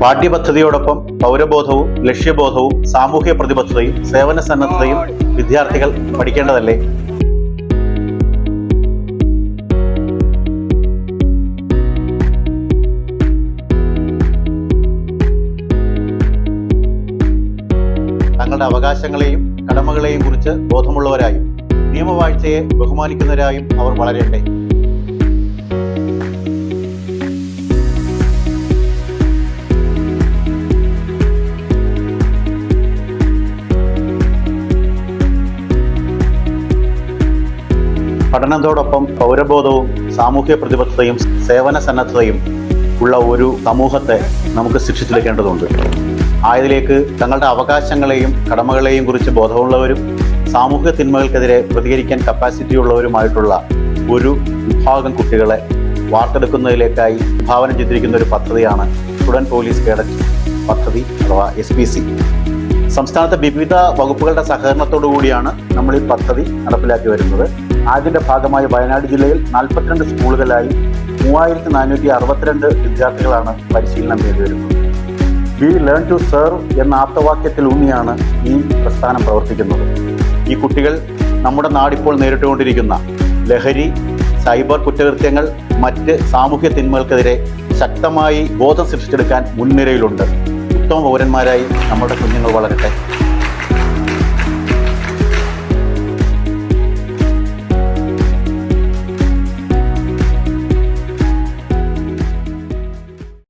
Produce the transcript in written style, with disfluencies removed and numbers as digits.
പാഠ്യപദ്ധതിയോടൊപ്പം പൗരബോധവും ലക്ഷ്യബോധവും സാമൂഹ്യ പ്രതിബദ്ധതയും സേവന സന്നദ്ധതയും വിദ്യാർത്ഥികൾ പഠിക്കേണ്ടതല്ലേ? തങ്ങളുടെ അവകാശങ്ങളെയും കടമകളെയും കുറിച്ച് ബോധമുള്ളവരായും നിയമവാഴ്ചയെ ബഹുമാനിക്കുന്നവരായും അവർ വളരട്ടെ. പഠനത്തോടൊപ്പം പൗരബോധവും സാമൂഹ്യ പ്രതിബദ്ധതയും സേവന സന്നദ്ധതയും ഉള്ള ഒരു സമൂഹത്തെ നമുക്ക് സൃഷ്ടിച്ചെടുക്കേണ്ടതുണ്ട്. ആയതിലേക്ക് തങ്ങളുടെ അവകാശങ്ങളെയും കടമകളെയും കുറിച്ച് ബോധമുള്ളവരും സാമൂഹ്യ തിന്മകൾക്കെതിരെ പ്രതികരിക്കാൻ കപ്പാസിറ്റി ഉള്ളവരുമായിട്ടുള്ള ഒരു വിഭാഗം കുട്ടികളെ വാർത്തെടുക്കുന്നതിലേക്കായി വിഭാവനം ചെയ്തിരിക്കുന്ന ഒരു പദ്ധതിയാണ് സ്റ്റുഡൻറ് പോലീസ് കേഡറ്റ് പദ്ധതി അഥവാ SPC. സംസ്ഥാനത്തെ വിവിധ വകുപ്പുകളുടെ സഹകരണത്തോടു കൂടിയാണ് നമ്മൾ ഈ പദ്ധതി നടപ്പിലാക്കി വരുന്നത്. അതിൻ്റെ ഭാഗമായി വയനാട് ജില്ലയിൽ 42 സ്കൂളുകളിലായി 3462 വിദ്യാർത്ഥികളാണ് പരിശീലനം നേടി വരുന്നത്. വി ലേൺ ടു സെർവ് എന്ന ആപ്തവാക്യത്തിൽ ഊന്നിയാണ് ഈ പ്രസ്ഥാനം പ്രവർത്തിക്കുന്നത്. ഈ കുട്ടികൾ നമ്മുടെ നാടിപ്പോൾ നേരിട്ടുകൊണ്ടിരിക്കുന്ന ലഹരി, സൈബർ കുറ്റകൃത്യങ്ങൾ, മറ്റ് സാമൂഹ്യ തിന്മകൾക്കെതിരെ ശക്തമായി ബോധം സൃഷ്ടിച്ചെടുക്കാൻ മുൻനിരയിലുണ്ട്. ഉത്തമ പൗരന്മാരായി നമ്മുടെ കുഞ്ഞുങ്ങൾ വളരട്ടെ.